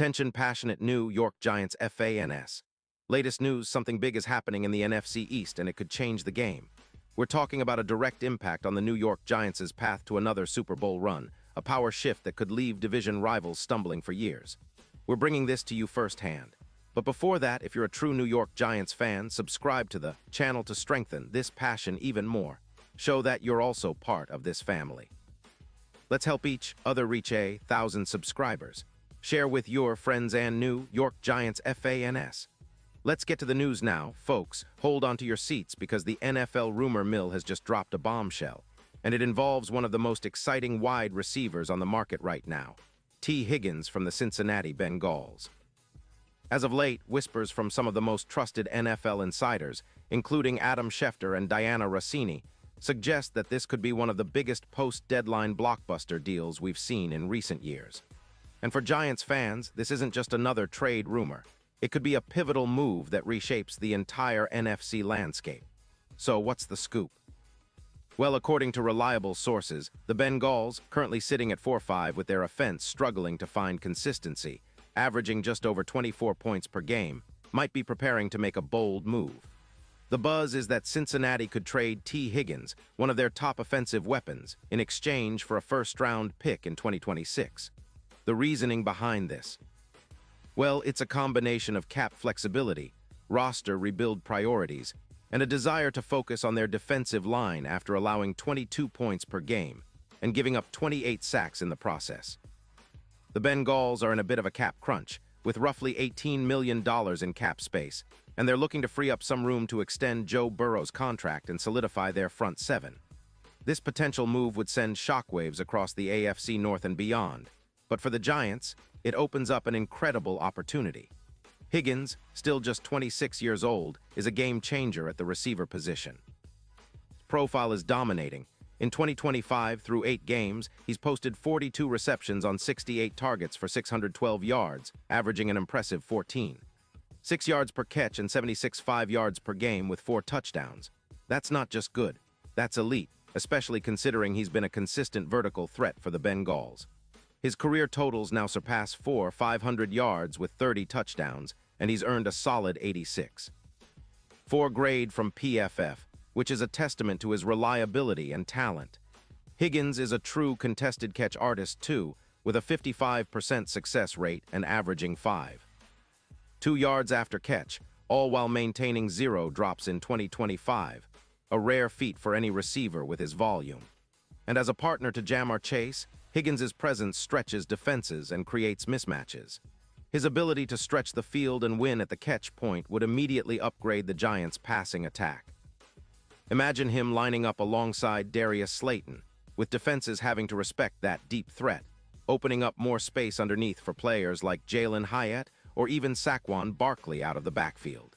Attention passionate New York Giants fans. Latest news, something big is happening in the NFC East and it could change the game. We're talking about a direct impact on the New York Giants' path to another Super Bowl run, a power shift that could leave division rivals stumbling for years. We're bringing this to you firsthand. But before that, if you're a true New York Giants fan, subscribe to the channel to strengthen this passion even more. Show that you're also part of this family. Let's help each other reach 1,000 subscribers. Share with your friends and New York Giants fans. Let's get to the news now, folks. Hold on to your seats because the NFL rumor mill has just dropped a bombshell, and it involves one of the most exciting wide receivers on the market right now, T. Higgins from the Cincinnati Bengals. As of late, whispers from some of the most trusted NFL insiders, including Adam Schefter and Diana Rossini, suggest that this could be one of the biggest post-deadline blockbuster deals we've seen in recent years. And for Giants fans, this isn't just another trade rumor. It could be a pivotal move that reshapes the entire NFC landscape. So what's the scoop? Well, according to reliable sources, the Bengals, currently sitting at 4-5 with their offense struggling to find consistency, averaging just over 24 points per game, might be preparing to make a bold move. The buzz is that Cincinnati could trade T. Higgins, one of their top offensive weapons, in exchange for a first-round pick in 2026. The reasoning behind this? Well, it's a combination of cap flexibility, roster rebuild priorities, and a desire to focus on their defensive line after allowing 22 points per game and giving up 28 sacks in the process. The Bengals are in a bit of a cap crunch, with roughly $18 million in cap space, and they're looking to free up some room to extend Joe Burrow's contract and solidify their front seven. This potential move would send shockwaves across the AFC North and beyond. But for the Giants, it opens up an incredible opportunity. Higgins, still just 26 years old, is a game-changer at the receiver position. His profile is dominating. In 2025, through 8 games, he's posted 42 receptions on 68 targets for 612 yards, averaging an impressive 6 yards per catch and 76 5 yards per game with 4 touchdowns. That's not just good, that's elite, especially considering he's been a consistent vertical threat for the Bengals. His career totals now surpass 500 yards with 30 touchdowns, and he's earned a solid 86. 4 grade from PFF, which is a testament to his reliability and talent. Higgins is a true contested catch artist too, with a 55% success rate and averaging 2 yards after catch, all while maintaining 0 drops in 2025, a rare feat for any receiver with his volume. And as a partner to Jamar Chase, Higgins' presence stretches defenses and creates mismatches. His ability to stretch the field and win at the catch point would immediately upgrade the Giants' passing attack. Imagine him lining up alongside Darius Slayton, with defenses having to respect that deep threat, opening up more space underneath for players like Jalen Hyatt or even Saquon Barkley out of the backfield.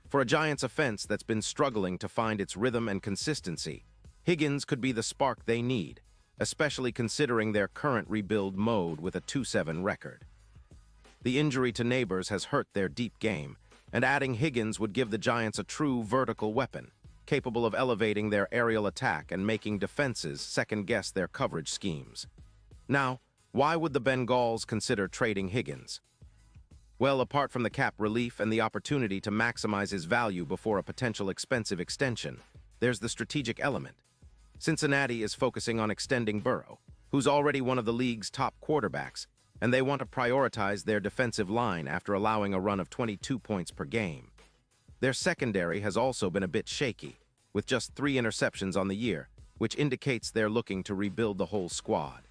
For a Giants offense that's been struggling to find its rhythm and consistency, Higgins could be the spark they need, especially considering their current rebuild mode with a 2-7 record. The injury to Neighbors has hurt their deep game, and adding Higgins would give the Giants a true vertical weapon, capable of elevating their aerial attack and making defenses second-guess their coverage schemes. Now, why would the Bengals consider trading Higgins? Well, apart from the cap relief and the opportunity to maximize his value before a potential expensive extension, there's the strategic element. Cincinnati is focusing on extending Burrow, who's already one of the league's top quarterbacks, and they want to prioritize their defensive line after allowing a run of 22 points per game. Their secondary has also been a bit shaky, with just 3 interceptions on the year, which indicates they're looking to rebuild the whole squad.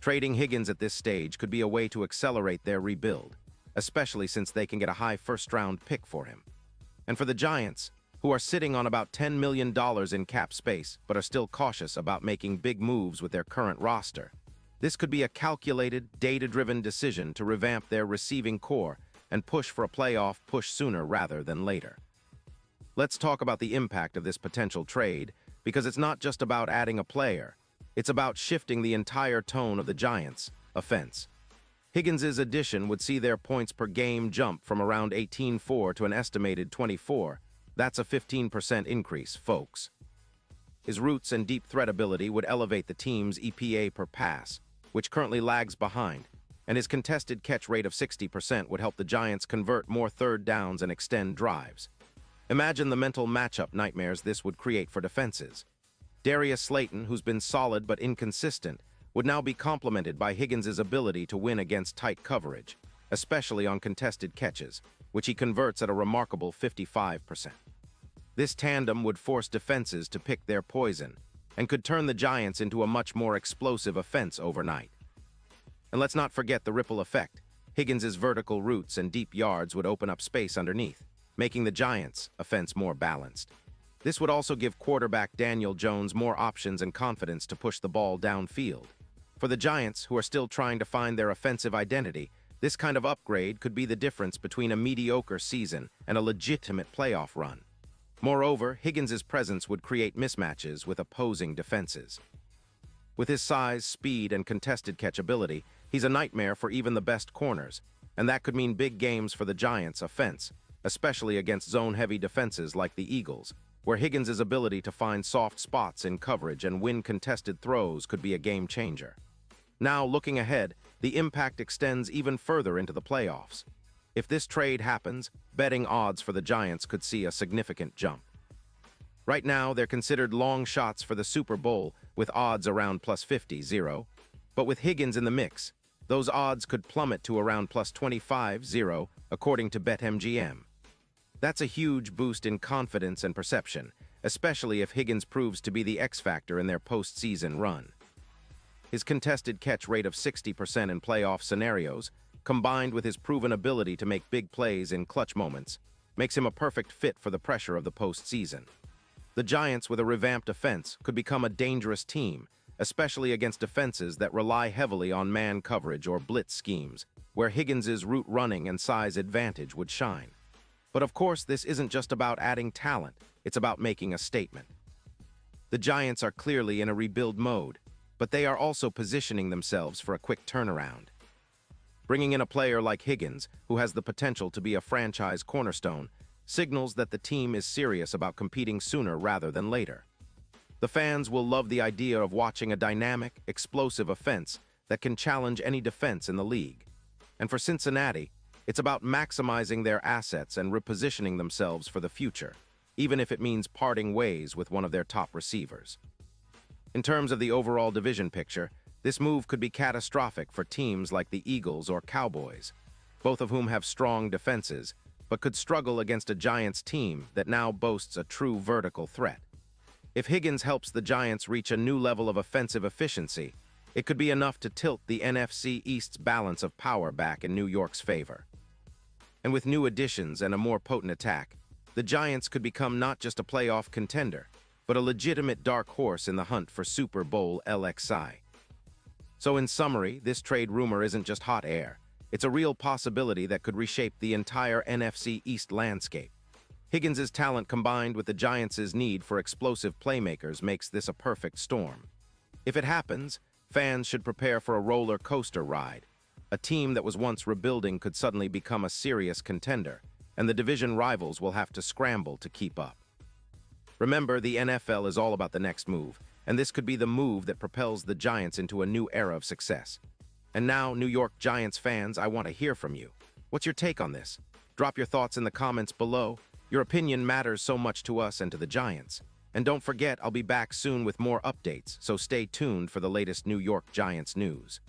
Trading Higgins at this stage could be a way to accelerate their rebuild, especially since they can get a high first-round pick for him. And for the Giants, who are sitting on about $10 million in cap space but are still cautious about making big moves with their current roster, this could be a calculated, data-driven decision to revamp their receiving core and push for a playoff push sooner rather than later. Let's talk about the impact of this potential trade, because it's not just about adding a player, it's about shifting the entire tone of the Giants' offense. Higgins' addition would see their points per game jump from around 18.4 to an estimated 24. That's a 15% increase, folks. His roots and deep threat ability would elevate the team's EPA per pass, which currently lags behind, and his contested catch rate of 60% would help the Giants convert more third downs and extend drives. Imagine the mental matchup nightmares this would create for defenses. Darius Slayton, who's been solid but inconsistent, would now be complemented by Higgins' ability to win against tight coverage, especially on contested catches, which he converts at a remarkable 55%. This tandem would force defenses to pick their poison and could turn the Giants into a much more explosive offense overnight. And let's not forget the ripple effect. Higgins' vertical routes and deep yards would open up space underneath, making the Giants' offense more balanced. This would also give quarterback Daniel Jones more options and confidence to push the ball downfield. For the Giants, who are still trying to find their offensive identity, this kind of upgrade could be the difference between a mediocre season and a legitimate playoff run. Moreover, Higgins' presence would create mismatches with opposing defenses. With his size, speed, and contested catch ability, he's a nightmare for even the best corners, and that could mean big games for the Giants' offense, especially against zone-heavy defenses like the Eagles, where Higgins' ability to find soft spots in coverage and win contested throws could be a game-changer. Now, looking ahead, the impact extends even further into the playoffs. If this trade happens, betting odds for the Giants could see a significant jump. Right now, they're considered long shots for the Super Bowl with odds around plus 50-0, but with Higgins in the mix, those odds could plummet to around plus 25-0, according to BetMGM. That's a huge boost in confidence and perception, especially if Higgins proves to be the X factor in their postseason run. His contested catch rate of 60% in playoff scenarios, combined with his proven ability to make big plays in clutch moments, makes him a perfect fit for the pressure of the postseason. The Giants, with a revamped offense, could become a dangerous team, especially against defenses that rely heavily on man coverage or blitz schemes, where Higgins' route running and size advantage would shine. But of course, this isn't just about adding talent, it's about making a statement. The Giants are clearly in a rebuild mode, but they are also positioning themselves for a quick turnaround. Bringing in a player like Higgins, who has the potential to be a franchise cornerstone, signals that the team is serious about competing sooner rather than later. The fans will love the idea of watching a dynamic, explosive offense that can challenge any defense in the league. And for Cincinnati, it's about maximizing their assets and repositioning themselves for the future, even if it means parting ways with one of their top receivers. In terms of the overall division picture, this move could be catastrophic for teams like the Eagles or Cowboys, both of whom have strong defenses, but could struggle against a Giants team that now boasts a true vertical threat. If Higgins helps the Giants reach a new level of offensive efficiency, it could be enough to tilt the NFC East's balance of power back in New York's favor. And with new additions and a more potent attack, the Giants could become not just a playoff contender, but a legitimate dark horse in the hunt for Super Bowl LXI. So in summary, this trade rumor isn't just hot air. It's a real possibility that could reshape the entire NFC East landscape. Higgins' talent combined with the Giants' need for explosive playmakers makes this a perfect storm. If it happens, fans should prepare for a roller coaster ride. A team that was once rebuilding could suddenly become a serious contender, and the division rivals will have to scramble to keep up. Remember, the NFL is all about the next move, and this could be the move that propels the Giants into a new era of success. And now, New York Giants fans, I want to hear from you. What's your take on this? Drop your thoughts in the comments below. Your opinion matters so much to us and to the Giants. And don't forget, I'll be back soon with more updates, so stay tuned for the latest New York Giants news.